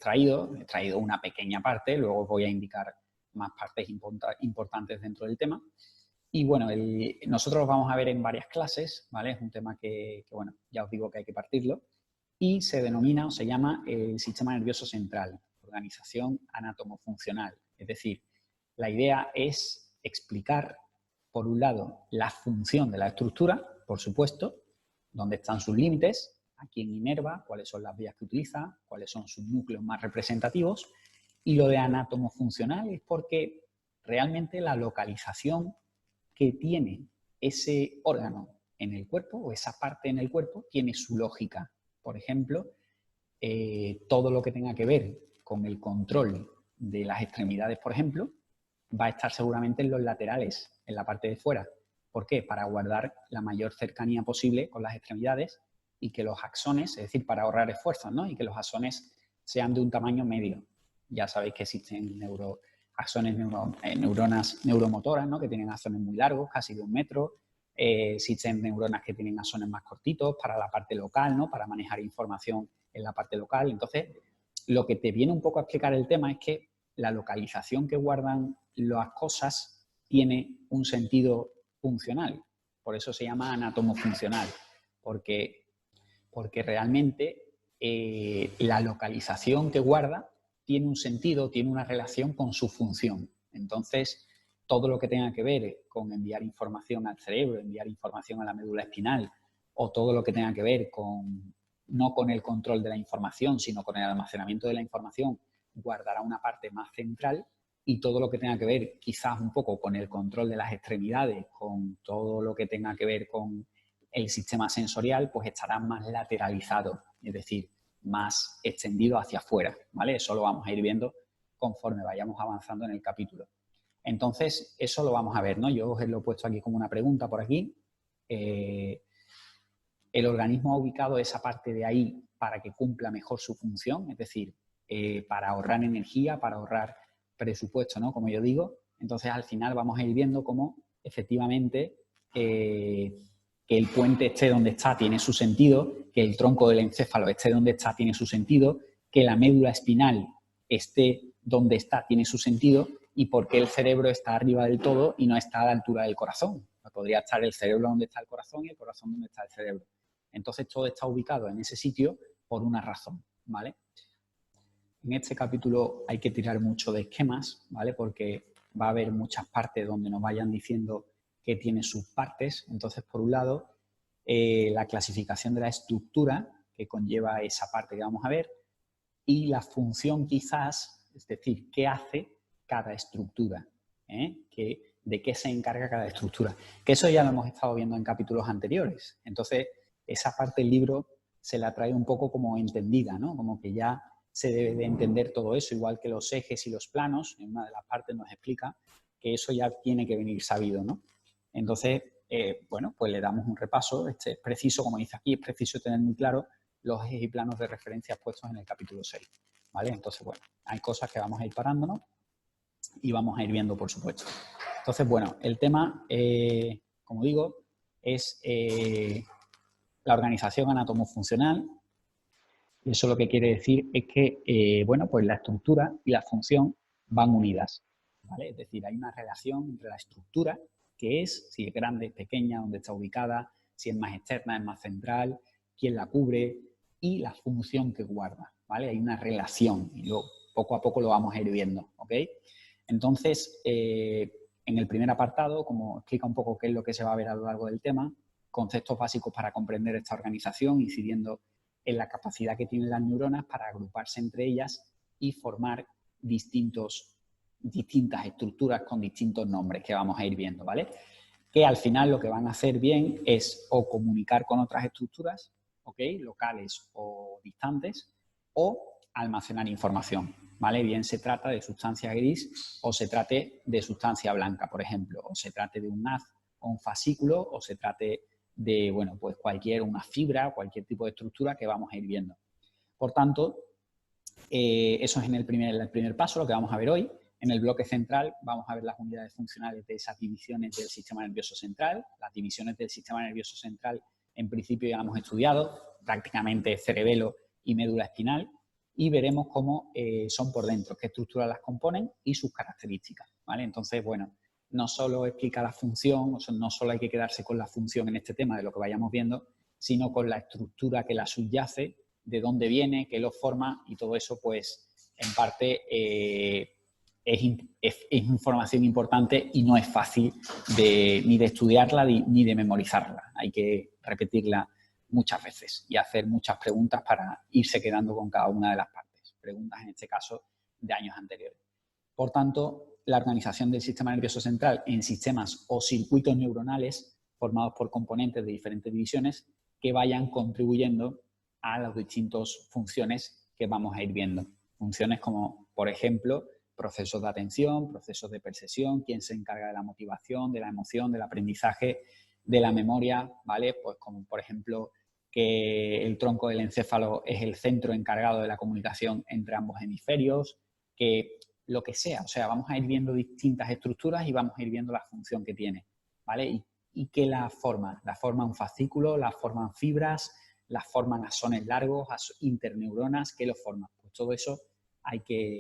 he traído una pequeña parte, luego voy a indicar más partes importantes dentro del tema. Y bueno, nosotros lo vamos a ver en varias clases, ¿vale? Es un tema que, bueno, ya os digo que hay que partirlo. Y se denomina o se llama el sistema nervioso central, organización anatomofuncional. Es decir, la idea es explicar, por un lado, la función de la estructura, por supuesto, dónde están sus límites, a quién inerva, cuáles son las vías que utiliza, cuáles son sus núcleos más representativos. Y lo de anatomofuncional es porque realmente la localización que tiene ese órgano en el cuerpo o esa parte en el cuerpo tiene su lógica. Por ejemplo, todo lo que tenga que ver con el control de las extremidades, por ejemplo, va a estar seguramente en los laterales, en la parte de fuera. ¿Por qué? Para guardar la mayor cercanía posible con las extremidades y que los axones, es decir, para ahorrar esfuerzos, ¿no? Y que los axones sean de un tamaño medio. Ya sabéis que existen neuronas neuromotoras, ¿no? Que tienen axones muy largos, casi de 1 metro. Existen neuronas que tienen axones más cortitos para la parte local, ¿no? Para manejar información en la parte local. Entonces, lo que te viene un poco a explicar el tema es que la localización que guardan las cosas tiene un sentido funcional. Por eso se llama anatomofuncional, porque realmente la localización que guarda tiene un sentido, tiene una relación con su función. Entonces, todo lo que tenga que ver con enviar información al cerebro, enviar información a la médula espinal, o todo lo que tenga que ver con, no con el control de la información, sino con el almacenamiento de la información, guardará una parte más central, y todo lo que tenga que ver quizás un poco con el control de las extremidades, con todo lo que tenga que ver con el sistema sensorial, pues estará más lateralizado, es decir, más extendido hacia afuera, ¿vale? Eso lo vamos a ir viendo conforme vayamos avanzando en el capítulo. Entonces, eso lo vamos a ver, ¿no? Yo os lo he puesto aquí como una pregunta por aquí. El organismo ha ubicado esa parte de ahí para que cumpla mejor su función, es decir, para ahorrar energía, para ahorrar presupuesto, ¿no? Como yo digo. Entonces, al final vamos a ir viendo cómo efectivamente que el puente esté donde está tiene su sentido, que el tronco del encéfalo esté donde está tiene su sentido, que la médula espinal esté donde está tiene su sentido, y por qué el cerebro está arriba del todo y no está a la altura del corazón. Podría estar el cerebro donde está el corazón y el corazón donde está el cerebro. Entonces, todo está ubicado en ese sitio por una razón, ¿vale? En este capítulo hay que tirar mucho de esquemas, ¿vale? Porque va a haber muchas partes donde nos vayan diciendo que tiene sus partes. Entonces, por un lado, la clasificación de la estructura que conlleva esa parte que vamos a ver, y la función quizás, es decir, qué hace cada estructura, de qué se encarga cada estructura. Que eso ya lo hemos estado viendo en capítulos anteriores. Entonces, esa parte del libro se la trae un poco como entendida, ¿no? Como que ya se debe de entender todo eso, igual que los ejes y los planos. En una de las partes nos explica que eso ya tiene que venir sabido, ¿no? Entonces, bueno, pues le damos un repaso. Es preciso, como dice aquí, es preciso tener muy claro los ejes y planos de referencia puestos en el capítulo 6, ¿vale? Entonces, bueno, hay cosas que vamos a ir parándonos y vamos a ir viendo, por supuesto. Entonces, bueno, el tema, como digo, es la organización anatomofuncional. Y eso lo que quiere decir es que, bueno, pues la estructura y la función van unidas, ¿vale? Es decir, hay una relación entre la estructura, que es si es grande, es pequeña, dónde está ubicada, si es más externa, es más central, quién la cubre, y la función que guarda, ¿vale? Hay una relación y luego poco a poco lo vamos a ir viendo, ¿ok? Entonces, en el primer apartado, como explica un poco qué es lo que se va a ver a lo largo del tema, conceptos básicos para comprender esta organización, incidiendo en la capacidad que tienen las neuronas para agruparse entre ellas y formar distintas estructuras con distintos nombres que vamos a ir viendo, ¿vale? Que al final lo que van a hacer bien es o comunicar con otras estructuras, ¿ok? Locales o distantes, o almacenar información, ¿vale? Bien se trata de sustancia gris o se trate de sustancia blanca, por ejemplo, o se trate de un haz o un fascículo, o se trate de, bueno, pues una fibra, cualquier tipo de estructura que vamos a ir viendo. Por tanto, eso es en el primer paso, lo que vamos a ver hoy. En el bloque central vamos a ver las unidades funcionales de esas divisiones del sistema nervioso central. Las divisiones del sistema nervioso central, en principio, ya hemos estudiado, prácticamente cerebelo y médula espinal. y veremos cómo son por dentro, qué estructuras las componen y sus características, ¿vale? Entonces, bueno, no solo explica la función, o sea, no solo hay que quedarse con la función en este tema de lo que vayamos viendo, sino con la estructura que la subyace, de dónde viene, qué lo forma y todo eso, pues, en parte es información importante y no es fácil ni de estudiarla ni de memorizarla. Hay que repetirla muchas veces y hacer muchas preguntas para irse quedando con cada una de las partes. Preguntas, en este caso, de años anteriores. Por tanto, la organización del sistema nervioso central en sistemas o circuitos neuronales formados por componentes de diferentes divisiones que vayan contribuyendo a las distintas funciones que vamos a ir viendo. Funciones como, por ejemplo, procesos de atención, procesos de percepción, quién se encarga de la motivación, de la emoción, del aprendizaje, de la memoria, ¿vale? Pues como, por ejemplo, que el tronco del encéfalo es el centro encargado de la comunicación entre ambos hemisferios, que lo que sea, o sea, vamos a ir viendo distintas estructuras y vamos a ir viendo la función que tiene, ¿vale? Y que la forman un fascículo, la forman fibras, las forman axones largos, interneuronas, ¿qué lo forman? Pues todo eso hay que